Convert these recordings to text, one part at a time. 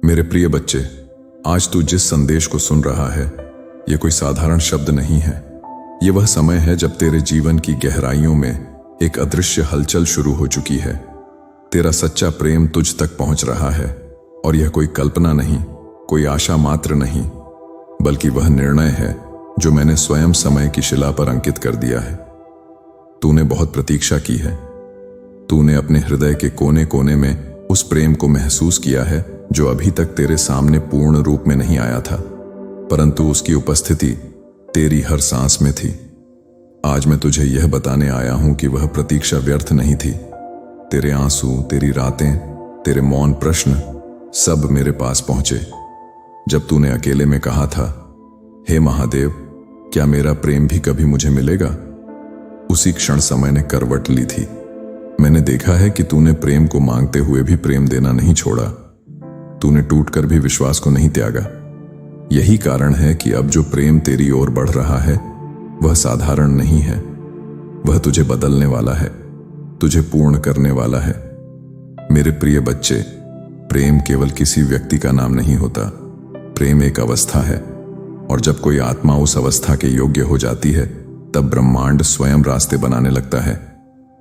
मेरे प्रिय बच्चे, आज तू जिस संदेश को सुन रहा है, ये कोई साधारण शब्द नहीं है। ये वह समय है जब तेरे जीवन की गहराइयों में एक अदृश्य हलचल शुरू हो चुकी है। तेरा सच्चा प्रेम तुझ तक पहुंच रहा है, और यह कोई कल्पना नहीं, कोई आशा मात्र नहीं, बल्कि वह निर्णय है जो मैंने स्वयं समय की शिला पर अंकित कर दिया है। तूने बहुत प्रतीक्षा की है। तूने अपने हृदय के कोने कोने में उस प्रेम को महसूस किया है जो अभी तक तेरे सामने पूर्ण रूप में नहीं आया था, परंतु उसकी उपस्थिति तेरी हर सांस में थी। आज मैं तुझे यह बताने आया हूं कि वह प्रतीक्षा व्यर्थ नहीं थी। तेरे आंसू, तेरी रातें, तेरे मौन प्रश्न सब मेरे पास पहुंचे जब तूने अकेले में कहा था, हे महादेव, क्या मेरा प्रेम भी कभी मुझे मिलेगा? उसी क्षण समय ने करवट ली थी। मैंने देखा है कि तूने प्रेम को मांगते हुए भी प्रेम देना नहीं छोड़ा। तूने टूटकर भी विश्वास को नहीं त्यागा। यही कारण है कि अब जो प्रेम तेरी ओर बढ़ रहा है वह साधारण नहीं है। वह तुझे बदलने वाला है, तुझे पूर्ण करने वाला है। मेरे प्रिय बच्चे, प्रेम केवल किसी व्यक्ति का नाम नहीं होता। प्रेम एक अवस्था है, और जब कोई आत्मा उस अवस्था के योग्य हो जाती है तब ब्रह्मांड स्वयं रास्ते बनाने लगता है।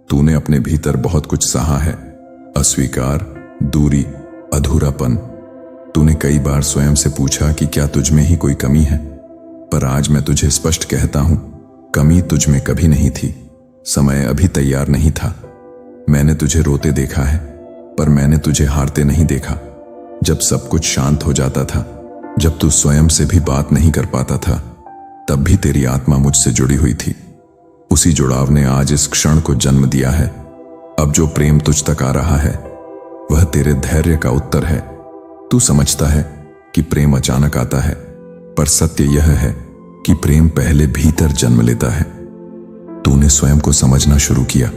तूने अपने भीतर बहुत कुछ सहा है, अस्वीकार, दूरी, अधूरापन। तूने कई बार स्वयं से पूछा कि क्या तुझ में ही कोई कमी है, पर आज मैं तुझे स्पष्ट कहता हूं, कमी तुझ में कभी नहीं थी। समय अभी तैयार नहीं था। मैंने तुझे रोते देखा है, पर मैंने तुझे हारते नहीं देखा। जब सब कुछ शांत हो जाता था, जब तू स्वयं से भी बात नहीं कर पाता था, तब भी तेरी आत्मा मुझसे जुड़ी हुई थी। उसी जुड़ाव ने आज इस क्षण को जन्म दिया है। अब जो प्रेम तुझ तक आ रहा है वह तेरे धैर्य का उत्तर है। तू समझता है कि प्रेम अचानक आता है, पर सत्य यह है कि प्रेम पहले भीतर जन्म लेता है। तूने स्वयं को समझना शुरू किया,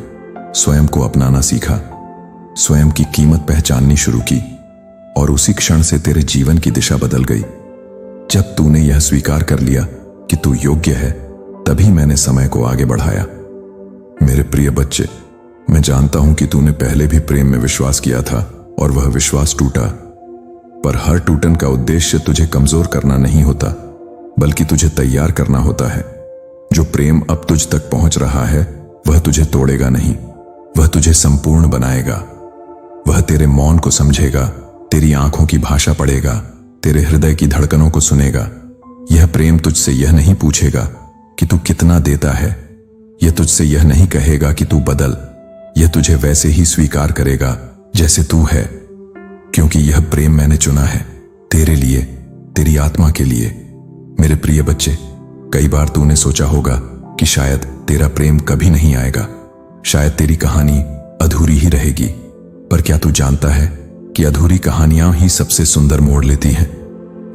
स्वयं को अपनाना सीखा, स्वयं की कीमत पहचाननी शुरू की, और उसी क्षण से तेरे जीवन की दिशा बदल गई। जब तूने यह स्वीकार कर लिया कि तू योग्य है, तभी मैंने समय को आगे बढ़ाया। मेरे प्रिय बच्चे, मैं जानता हूं कि तूने पहले भी प्रेम में विश्वास किया था और वह विश्वास टूटा, पर हर टूटन का उद्देश्य तुझे कमजोर करना नहीं होता, बल्कि तुझे तैयार करना होता है। जो प्रेम अब तुझ तक पहुंच रहा है वह तुझे तोड़ेगा नहीं, वह तुझे संपूर्ण बनाएगा। वह तेरे मौन को समझेगा, तेरी आंखों की भाषा पढ़ेगा, तेरे हृदय की धड़कनों को सुनेगा। यह प्रेम तुझसे यह नहीं पूछेगा कि तू कितना देता है, यह तुझसे यह नहीं कहेगा कि तू बदल। यह तुझे वैसे ही स्वीकार करेगा जैसे तू है, क्योंकि यह प्रेम मैंने चुना है, तेरे लिए, तेरी आत्मा के लिए। मेरे प्रिय बच्चे, कई बार तूने सोचा होगा कि शायद तेरा प्रेम कभी नहीं आएगा, शायद तेरी कहानी अधूरी ही रहेगी। पर क्या तू जानता है कि अधूरी कहानियां ही सबसे सुंदर मोड़ लेती हैं?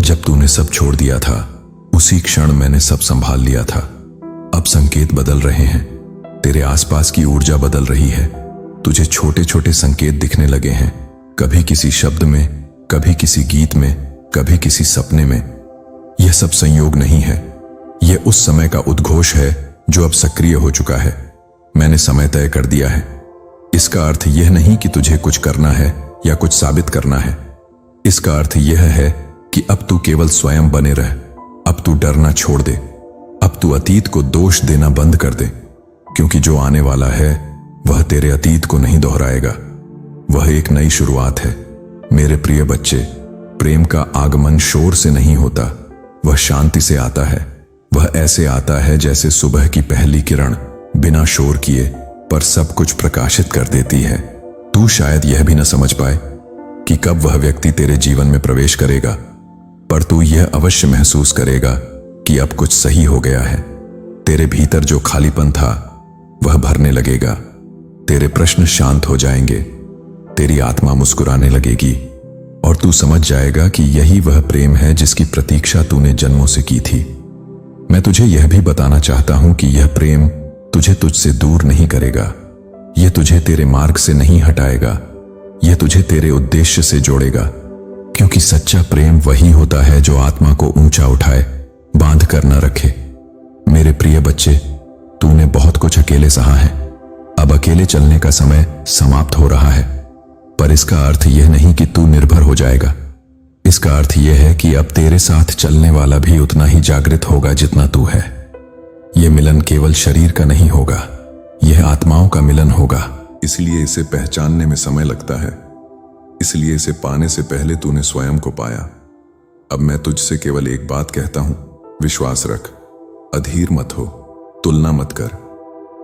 जब तूने सब छोड़ दिया था, उसी क्षण मैंने सब संभाल लिया था। अब संकेत बदल रहे हैं, तेरे आसपास की ऊर्जा बदल रही है। तुझे छोटे छोटे संकेत दिखने लगे हैं, कभी किसी शब्द में, कभी किसी गीत में, कभी किसी सपने में। यह सब संयोग नहीं है, यह उस समय का उद्घोष है जो अब सक्रिय हो चुका है। मैंने समय तय कर दिया है। इसका अर्थ यह नहीं कि तुझे कुछ करना है या कुछ साबित करना है। इसका अर्थ यह है कि अब तू केवल स्वयं बने रह। अब तू डरना छोड़ दे। अब तू अतीत को दोष देना बंद कर दे, क्योंकि जो आने वाला है वह तेरे अतीत को नहीं दोहराएगा। वह एक नई शुरुआत है। मेरे प्रिय बच्चे, प्रेम का आगमन शोर से नहीं होता, वह शांति से आता है। वह ऐसे आता है जैसे सुबह की पहली किरण बिना शोर किए पर सब कुछ प्रकाशित कर देती है। तू शायद यह भी न समझ पाए कि कब वह व्यक्ति तेरे जीवन में प्रवेश करेगा, पर तू यह अवश्य महसूस करेगा कि अब कुछ सही हो गया है। तेरे भीतर जो खालीपन था वह भरने लगेगा। तेरे प्रश्न शांत हो जाएंगे, तेरी आत्मा मुस्कुराने लगेगी, और तू समझ जाएगा कि यही वह प्रेम है जिसकी प्रतीक्षा तूने जन्मों से की थी। मैं तुझे यह भी बताना चाहता हूं कि यह प्रेम तुझे तुझसे दूर नहीं करेगा। यह तुझे तेरे मार्ग से नहीं हटाएगा, यह तुझे तेरे उद्देश्य से जोड़ेगा। क्योंकि सच्चा प्रेम वही होता है जो आत्मा को ऊंचा उठाए, बांध कर न रखे। मेरे प्रिय बच्चे, तूने बहुत कुछ अकेले सहा है। अब अकेले चलने का समय समाप्त हो रहा है, पर इसका अर्थ यह नहीं कि तू निर्भर हो जाएगा। इसका अर्थ यह है कि अब तेरे साथ चलने वाला भी उतना ही जागृत होगा जितना तू है। यह मिलन केवल शरीर का नहीं होगा, यह आत्माओं का मिलन होगा। इसलिए इसे पहचानने में समय लगता है, इसलिए इसे पाने से पहले तूने स्वयं को पाया। अब मैं तुझसे केवल एक बात कहता हूं, विश्वास रख, अधीर मत हो, तुलना मत कर,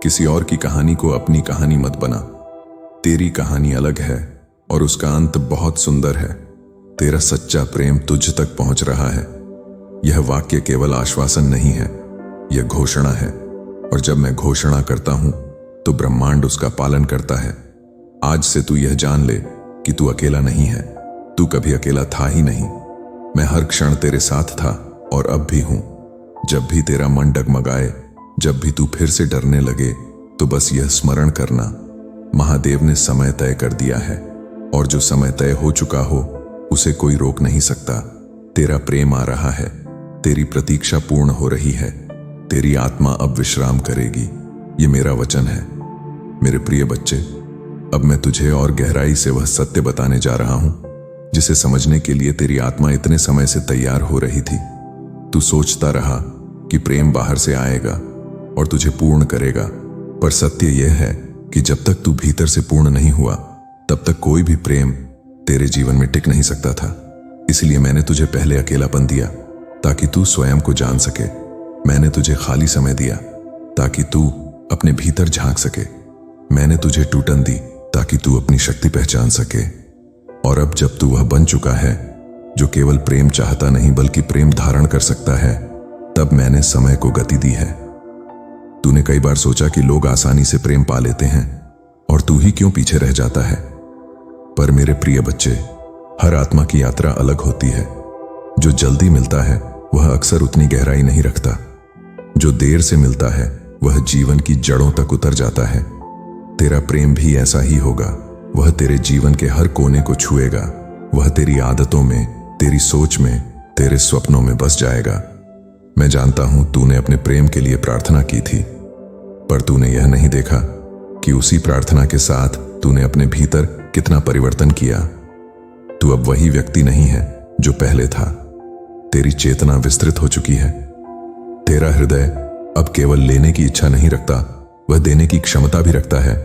किसी और की कहानी को अपनी कहानी मत बना। तेरी कहानी अलग है और उसका अंत बहुत सुंदर है। तेरा सच्चा प्रेम तुझ तक पहुंच रहा है। यह वाक्य केवल आश्वासन नहीं है, यह घोषणा है, और जब मैं घोषणा करता हूं तो ब्रह्मांड उसका पालन करता है। आज से तू यह जान ले कि तू अकेला नहीं है, तू कभी अकेला था ही नहीं। मैं हर क्षण तेरे साथ था और अब भी हूं। जब भी तेरा मन डगमगाए, जब भी तू फिर से डरने लगे, तो बस यह स्मरण करना, महादेव ने समय तय कर दिया है, और जो समय तय हो चुका हो उसे कोई रोक नहीं सकता। तेरा प्रेम आ रहा है, तेरी प्रतीक्षा पूर्ण हो रही है, तेरी आत्मा अब विश्राम करेगी। ये मेरा वचन है। मेरे प्रिय बच्चे, अब मैं तुझे और गहराई से वह सत्य बताने जा रहा हूं जिसे समझने के लिए तेरी आत्मा इतने समय से तैयार हो रही थी। तू सोचता रहा कि प्रेम बाहर से आएगा और तुझे पूर्ण करेगा, पर सत्य यह है कि जब तक तू भीतर से पूर्ण नहीं हुआ, तब तक कोई भी प्रेम तेरे जीवन में टिक नहीं सकता था। इसलिए मैंने तुझे पहले अकेलापन दिया ताकि तू स्वयं को जान सके। मैंने तुझे खाली समय दिया ताकि तू अपने भीतर झांक सके। मैंने तुझे टूटन दी ताकि तू अपनी शक्ति पहचान सके। और अब जब तू वह बन चुका है जो केवल प्रेम चाहता नहीं बल्कि प्रेम धारण कर सकता है, तब मैंने समय को गति दी है। तूने कई बार सोचा कि लोग आसानी से प्रेम पा लेते हैं और तू ही क्यों पीछे रह जाता है। पर मेरे प्रिय बच्चे, हर आत्मा की यात्रा अलग होती है। जो जल्दी मिलता है वह अक्सर उतनी गहराई नहीं रखता। जो देर से मिलता है वह जीवन की जड़ों तक उतर जाता है। तेरा प्रेम भी ऐसा ही होगा। वह तेरे जीवन के हर कोने को छुएगा। वह तेरी आदतों में, तेरी सोच में, तेरे स्वप्नों में बस जाएगा। मैं जानता हूं तूने अपने प्रेम के लिए प्रार्थना की थी, पर तूने यह नहीं देखा कि उसी प्रार्थना के साथ तूने अपने भीतर कितना परिवर्तन किया। तू अब वही व्यक्ति नहीं है जो पहले था। तेरी चेतना विस्तृत हो चुकी है। तेरा हृदय अब केवल लेने की इच्छा नहीं रखता, वह देने की क्षमता भी रखता है।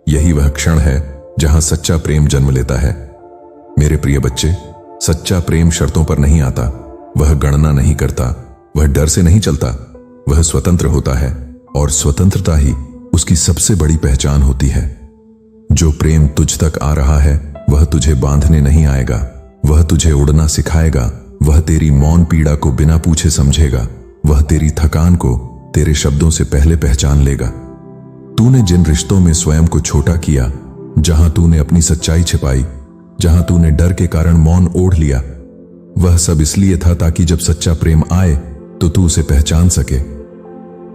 यही वह क्षण है जहां सच्चा प्रेम जन्म लेता है। मेरे प्रिय बच्चे, सच्चा प्रेम शर्तों पर नहीं आता, वह गणना नहीं करता, वह डर से नहीं चलता, वह स्वतंत्र होता है, और स्वतंत्रता ही उसकी सबसे बड़ी पहचान होती है। जो प्रेम तुझ तक आ रहा है वह तुझे बांधने नहीं आएगा, वह तुझे उड़ना सिखाएगा। वह तेरी मौन पीड़ा को बिना पूछे समझेगा। वह तेरी थकान को तेरे शब्दों से पहले पहचान लेगा। तूने जिन रिश्तों में स्वयं को छोटा किया, जहां तूने अपनी सच्चाई छिपाई, जहां तूने डर के कारण मौन ओढ़ लिया, वह सब इसलिए था ताकि जब सच्चा प्रेम आए तो तू उसे पहचान सके।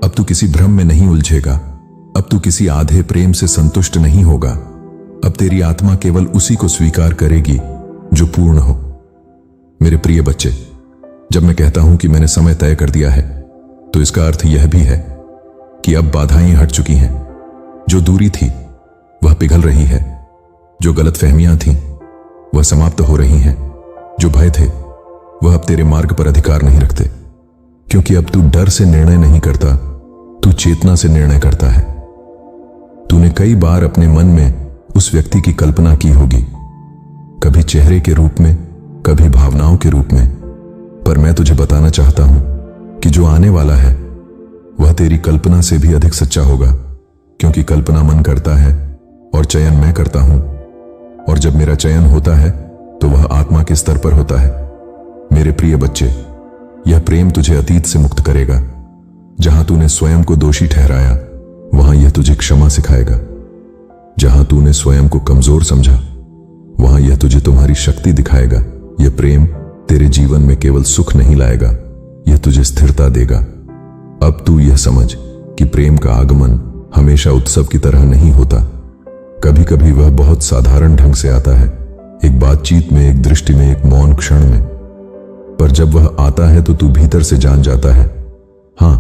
अब तू किसी भ्रम में नहीं उलझेगा। अब तू किसी आधे प्रेम से संतुष्ट नहीं होगा। अब तेरी आत्मा केवल उसी को स्वीकार करेगी जो पूर्ण हो। मेरे प्रिय बच्चे, जब मैं कहता हूं कि मैंने समय तय कर दिया है, तो इसका अर्थ यह भी है कि अब बाधाएं हट चुकी हैं। जो दूरी थी वह पिघल रही है। जो गलतफहमियां थीं वह समाप्त हो रही हैं। जो भय थे वह अब तेरे मार्ग पर अधिकार नहीं रखते, क्योंकि अब तू डर से निर्णय नहीं करता, तू चेतना से निर्णय करता है। तूने कई बार अपने मन में उस व्यक्ति की कल्पना की होगी, कभी चेहरे के रूप में, कभी भावनाओं के रूप में, पर मैं तुझे बताना चाहता हूं कि जो आने वाला है वह तेरी कल्पना से भी अधिक सच्चा होगा, क्योंकि कल्पना मन करता है और चयन मैं करता हूं, और जब मेरा चयन होता है तो वह आत्मा के स्तर पर होता है। मेरे प्रिय बच्चे, यह प्रेम तुझे अतीत से मुक्त करेगा। जहां तूने स्वयं को दोषी ठहराया, वहां यह तुझे क्षमा सिखाएगा। जहां तूने स्वयं को कमजोर समझा, वहां यह तुझे तुम्हारी शक्ति दिखाएगा। यह प्रेम तेरे जीवन में केवल सुख नहीं लाएगा, यह तुझे स्थिरता देगा। अब तू यह समझ कि प्रेम का आगमन हमेशा उत्सव की तरह नहीं होता। कभी कभी वह बहुत साधारण ढंग से आता है, एक बातचीत में, एक दृष्टि में, एक मौन क्षण में। पर जब वह आता है तो तू भीतर से जान जाता है, हां,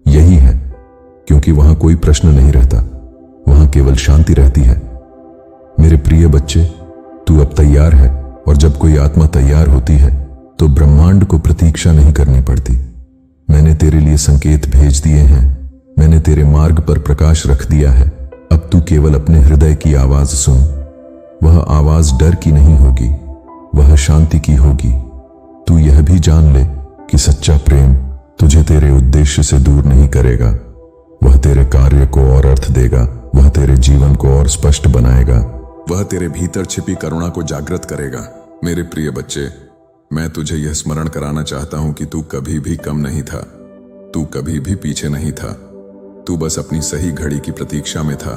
यही है, क्योंकि वहां कोई प्रश्न नहीं रहता, वहां केवल शांति रहती है। मेरे प्रिय बच्चे, तू अब तैयार है, और जब कोई आत्मा तैयार होती है तो ब्रह्मांड को प्रतीक्षा नहीं करनी पड़ती। मैंने तेरे लिए संकेत भेज दिए हैं, मैंने तेरे मार्ग पर प्रकाश रख दिया है। अब तू केवल अपने हृदय की आवाज सुन। वह आवाज डर की नहीं होगी, वह शांति की होगी। तू यह भी जान ले कि सच्चा प्रेम तुझे तेरे उद्देश्य से दूर नहीं करेगा। वह तेरे कार्य को और अर्थ देगा, वह तेरे जीवन को और स्पष्ट बनाएगा, वह तेरे भीतर छिपी करुणा को जागृत करेगा। मेरे प्रिय बच्चे, मैं तुझे यह स्मरण कराना चाहता हूं कि तू कभी भी कम नहीं था, तू कभी भी पीछे नहीं था। तू बस अपनी सही घड़ी की प्रतीक्षा में था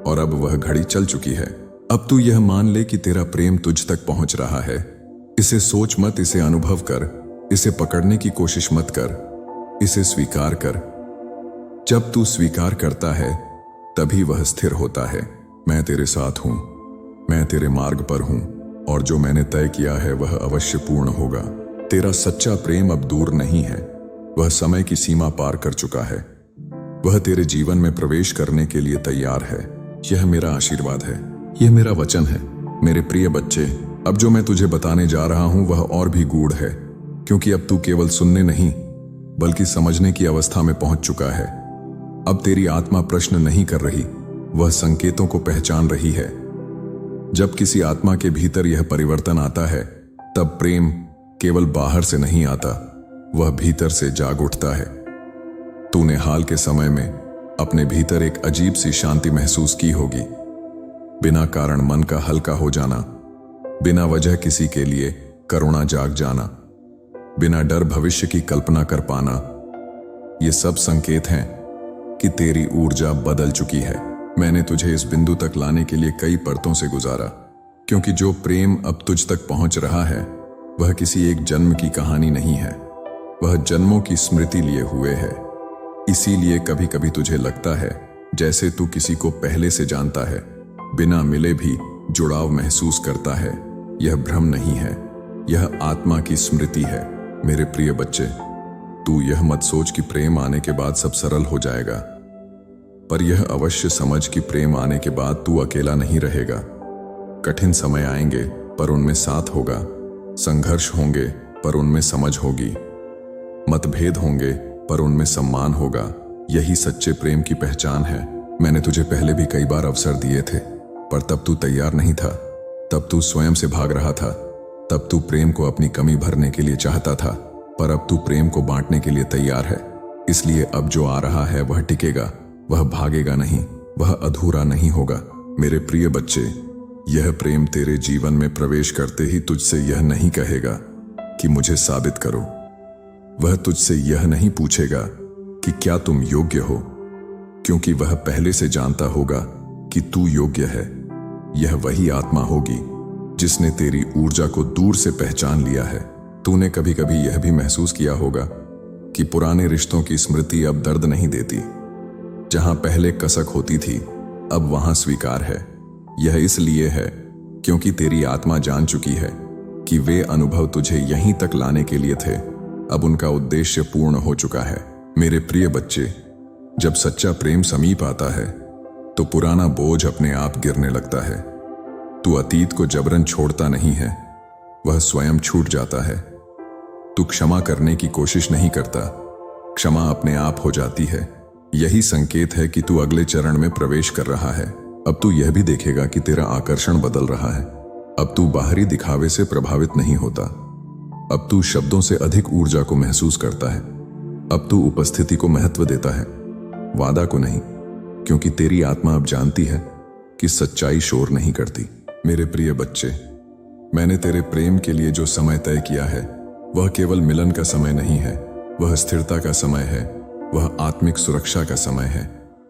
और अब वह घड़ी चल चुकी है। अब तू यह मान ले कि तेरा प्रेम तुझ तक पहुंच रहा है। इसे सोच मत, इसे अनुभव कर, इसे पकड़ने की कोशिश मत कर, इसे स्वीकार कर। जब तू स्वीकार करता है तभी वह स्थिर होता है। मैं तेरे साथ हूं, मैं तेरे मार्ग पर हूं और जो मैंने तय किया है वह अवश्य पूर्ण होगा। तेरा सच्चा प्रेम अब दूर नहीं है, वह समय की सीमा पार कर चुका है। वह तेरे जीवन में प्रवेश करने के लिए तैयार है। यह मेरा आशीर्वाद है, यह मेरा वचन है। मेरे प्रिय बच्चे, अब जो मैं तुझे बताने जा रहा हूं वह और भी गूढ़ है, क्योंकि अब तू केवल सुनने नहीं बल्कि समझने की अवस्था में पहुंच चुका है। अब तेरी आत्मा प्रश्न नहीं कर रही, वह संकेतों को पहचान रही है। जब किसी आत्मा के भीतर यह परिवर्तन आता है तब प्रेम केवल बाहर से नहीं आता, वह भीतर से जाग उठता है। तूने हाल के समय में अपने भीतर एक अजीब सी शांति महसूस की होगी। बिना कारण मन का हल्का हो जाना, बिना वजह किसी के लिए करुणा जाग जाना, बिना डर भविष्य की कल्पना कर पाना। ये सब संकेत हैं कि तेरी ऊर्जा बदल चुकी है। मैंने तुझे इस बिंदु तक लाने के लिए कई परतों से गुजारा, क्योंकि जो प्रेम अब तुझ तक पहुंच रहा है वह किसी एक जन्म की कहानी नहीं है, वह जन्मों की स्मृति लिए हुए है। इसीलिए कभी कभी तुझे लगता है जैसे तू किसी को पहले से जानता है, बिना मिले भी जुड़ाव महसूस करता है। यह भ्रम नहीं है, यह आत्मा की स्मृति है। मेरे प्रिय बच्चे, तू यह मत सोच कि प्रेम आने के बाद सब सरल हो जाएगा, पर यह अवश्य समझ कि प्रेम आने के बाद तू अकेला नहीं रहेगा। कठिन समय आएंगे पर उनमें साथ होगा, संघर्ष होंगे पर उनमें समझ होगी, मतभेद होंगे पर उनमें सम्मान होगा। यही सच्चे प्रेम की पहचान है। मैंने तुझे पहले भी कई बार अवसर दिए थे, पर तब तू तैयार नहीं था, तब तू स्वयं से भाग रहा था, तब तू प्रेम को अपनी कमी भरने के लिए चाहता था, पर अब तू प्रेम को बांटने के लिए तैयार है। इसलिए अब जो आ रहा है वह टिकेगा, वह भागेगा नहीं, वह अधूरा नहीं होगा। मेरे प्रिय बच्चे, यह प्रेम तेरे जीवन में प्रवेश करते ही तुझसे यह नहीं कहेगा कि मुझे साबित करो। वह तुझसे यह नहीं पूछेगा कि क्या तुम योग्य हो, क्योंकि वह पहले से जानता होगा कि तू योग्य है। यह वही आत्मा होगी जिसने तेरी ऊर्जा को दूर से पहचान लिया है। तूने कभी कभी यह भी महसूस किया होगा कि पुराने रिश्तों की स्मृति अब दर्द नहीं देती। जहां पहले कसक होती थी अब वहां स्वीकार है। यह इसलिए है क्योंकि तेरी आत्मा जान चुकी है कि वे अनुभव तुझे यहीं तक लाने के लिए थे, अब उनका उद्देश्य पूर्ण हो चुका है। मेरे प्रिय बच्चे, जब सच्चा प्रेम समीप आता है तो पुराना बोझ अपने आप गिरने लगता है। तू अतीत को जबरन छोड़ता नहीं है, वह स्वयं छूट जाता है। तू क्षमा करने की कोशिश नहीं करता, क्षमा अपने आप हो जाती है। यही संकेत है कि तू अगले चरण में प्रवेश कर रहा है। अब तू यह भी देखेगा कि तेरा आकर्षण बदल रहा है। अब तू बाहरी दिखावे से प्रभावित नहीं होता, अब तू शब्दों से अधिक ऊर्जा को महसूस करता है। अब तू उपस्थिति को महत्व देता है, वादा को नहीं, क्योंकि तेरी आत्मा अब जानती है कि सच्चाई शोर नहीं करती। मेरे प्रिय बच्चे, मैंने तेरे प्रेम के लिए जो समय तय किया है वह केवल मिलन का समय नहीं है, वह स्थिरता का समय है, वह आत्मिक सुरक्षा का समय है।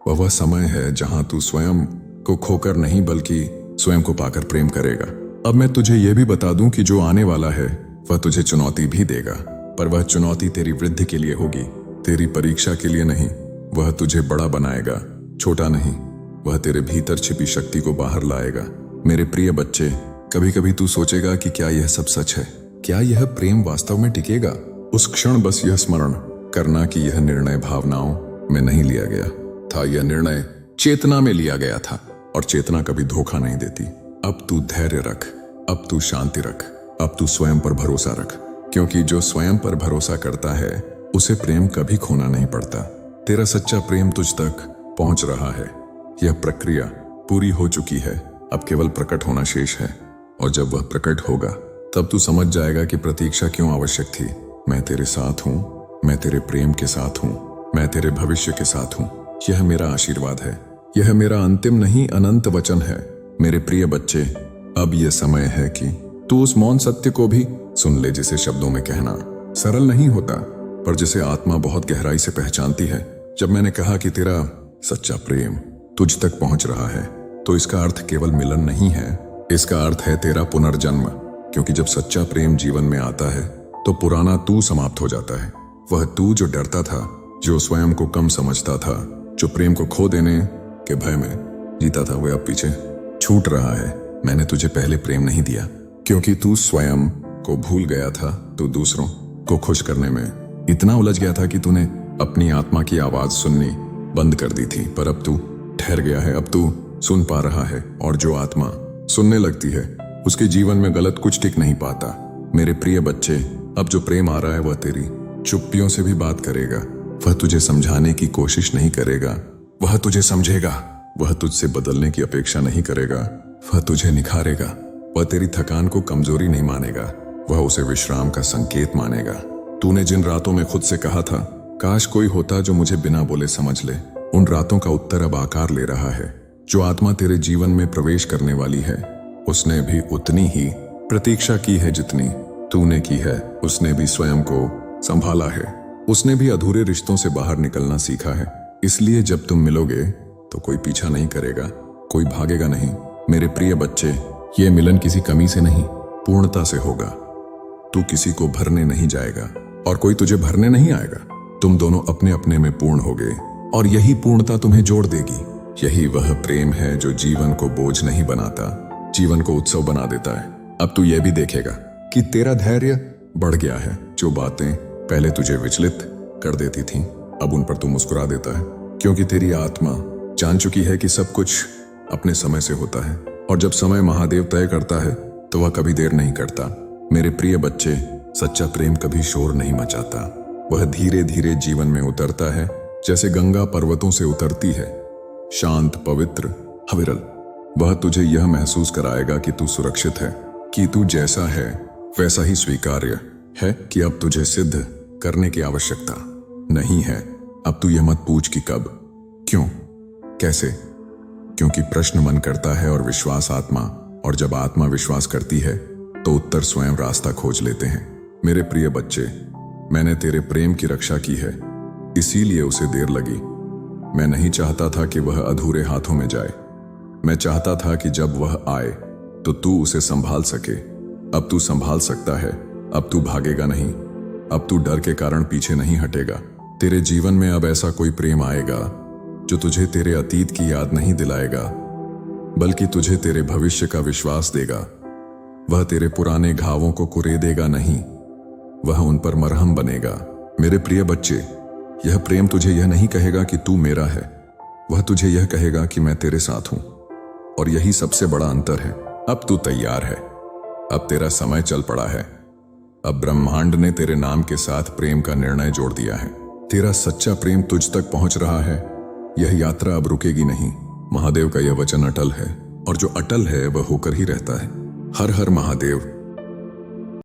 वह समय है जहां तू स्वयं को खोकर नहीं बल्कि स्वयं को पाकर प्रेम करेगा। अब मैं तुझे यह भी बता दूं कि जो आने वाला है वह तुझे चुनौती भी देगा, पर वह चुनौती तेरी वृद्धि के लिए होगी, तेरी परीक्षा के लिए नहीं। वह तुझे बड़ा बनाएगा, छोटा नहीं। वह तेरे भीतर छिपी शक्ति को बाहर लाएगा। मेरे प्रिय बच्चे, कभी कभी तू सोचेगा कि क्या यह सब सच है, क्या यह प्रेम वास्तव में टिकेगा। उस क्षण बस यह स्मरण करना कि यह निर्णय भावनाओं में नहीं लिया गया था, यह निर्णय चेतना में लिया गया था, और चेतना कभी धोखा नहीं देती। अब तू धैर्य रख, अब तू शांति रख, अब तू स्वयं पर भरोसा रख, क्योंकि जो स्वयं पर भरोसा करता है उसे प्रेम कभी खोना नहीं पड़ता। तेरा सच्चा प्रेम तुझ तक पहुंच रहा है। यह प्रक्रिया पूरी हो चुकी है, अब केवल प्रकट होना शेष है। और जब वह प्रकट होगा तब तू समझ जाएगा कि प्रतीक्षा क्यों आवश्यक थी। मैं तेरे साथ हूं, मैं तेरे प्रेम के साथ हूं, मैं तेरे भविष्य के साथ हूं। यह मेरा आशीर्वाद है, यह मेरा अंतिम नहीं अनंत वचन है। मेरे प्रिय बच्चे, अब यह समय है कि तू उस मौन सत्य को भी सुन ले जिसे शब्दों में कहना सरल नहीं होता, पर जिसे आत्मा बहुत गहराई से पहचानती है। जब मैंने कहा कि तेरा सच्चा प्रेम तुझ तक पहुंच रहा है, तो इसका अर्थ केवल मिलन नहीं है, इसका अर्थ है तेरा पुनर्जन्म। क्योंकि जब सच्चा प्रेम जीवन में आता है तो पुराना तू समाप्त हो जाता है। वह तू जो डरता था, जो स्वयं को कम समझता था, जो प्रेम को खो देने के भय में जीता था, वह अब पीछे छूट रहा है। मैंने तुझे पहले प्रेम नहीं दिया क्योंकि तू स्वयं को भूल गया था। तू दूसरों को खुश करने में इतना उलझ गया था कि तूने अपनी आत्मा की आवाज सुननी बंद कर दी थी। पर अब तू ठहर गया है, अब तू सुन पा रहा है। और जो आत्मा सुनने लगती है उसके जीवन में गलत कुछ टिक नहीं पाता। मेरे प्रिय बच्चे, अब जो प्रेम आ रहा है वह तेरी चुप्पियों से भी बात करेगा। वह तुझे समझाने की कोशिश नहीं करेगा, वह तुझे समझेगा। वह तुझसे बदलने की अपेक्षा नहीं करेगा, वह तुझे निखारेगा। वह तेरी थकान को कमजोरी नहीं मानेगा, वह उसे विश्राम का संकेत मानेगा। तूने जिन रातों में खुद से कहा था, काश कोई होता जो मुझे बिना बोले समझ ले, उन रातों का उत्तर अब आकार ले रहा है। जो आत्मा तेरे जीवन में प्रवेश करने वाली है, उसने भी उतनी ही प्रतीक्षा की है जितनी तूने की है। उसने भी स्वयं को संभाला है, उसने भी अधूरे रिश्तों से बाहर निकलना सीखा है। इसलिए जब तुम मिलोगे तो कोई पीछा नहीं करेगा, कोई भागेगा नहीं। मेरे प्रिय बच्चे, ये मिलन किसी कमी से नहीं, पूर्णता से होगा। तू किसी को भरने नहीं जाएगा और कोई तुझे भरने नहीं आएगा। तुम दोनों अपने अपने में पूर्ण होगे और यही पूर्णता तुम्हें जोड़ देगी। यही वह प्रेम है जो जीवन को बोझ नहीं बनाता, जीवन को उत्सव बना देता है। अब तू यह भी देखेगा कि तेरा धैर्य बढ़ गया है। जो बातें पहले तुझे विचलित कर देती थीं, अब उन पर तू मुस्कुरा देता है, क्योंकि तेरी आत्मा जान चुकी है कि सब कुछ अपने समय से होता है। और जब समय महादेव तय करता है तो वह कभी देर नहीं करता। मेरे प्रिय बच्चे, सच्चा प्रेम कभी शोर नहीं मचाता, वह धीरे धीरे जीवन में उतरता है, जैसे गंगा पर्वतों से उतरती है, शांत, पवित्र, अविरल। वह तुझे यह महसूस कराएगा कि तू सुरक्षित है, कि तू जैसा है वैसा ही स्वीकार्य है, कि अब तुझे सिद्ध करने की आवश्यकता नहीं है। अब तू यह मत पूछ कि कब, क्यों, कैसे, क्योंकि प्रश्न मन करता है और विश्वास आत्मा। और जब आत्मा विश्वास करती है तो उत्तर स्वयं रास्ता खोज लेते हैं। मेरे प्रिय बच्चे, मैंने तेरे प्रेम की रक्षा की है, इसीलिए उसे देर लगी। मैं नहीं चाहता था कि वह अधूरे हाथों में जाए। मैं चाहता था कि जब वह आए तो तू उसे संभाल सके। अब तू संभाल सकता है, अब तू भागेगा नहीं, अब तू डर के कारण पीछे नहीं हटेगा। तेरे जीवन में अब ऐसा कोई प्रेम आएगा जो तुझे तेरे अतीत की याद नहीं दिलाएगा, बल्कि तुझे तेरे भविष्य का विश्वास देगा। वह तेरे पुराने घावों को कुरेदेगा नहीं, वह उन पर मरहम बनेगा। मेरे प्रिय बच्चे, यह प्रेम तुझे यह नहीं कहेगा कि तू मेरा है, वह तुझे यह कहेगा कि मैं तेरे साथ हूं। और यही सबसे बड़ा अंतर है। अब तू तैयार है, अब तेरा समय चल पड़ा है। अब ब्रह्मांड ने तेरे नाम के साथ प्रेम का निर्णय जोड़ दिया है। तेरा सच्चा प्रेम तुझ तक पहुंच रहा है। यह यात्रा अब रुकेगी नहीं। महादेव का यह वचन अटल है, और जो अटल है वह होकर ही रहता है। हर हर महादेव।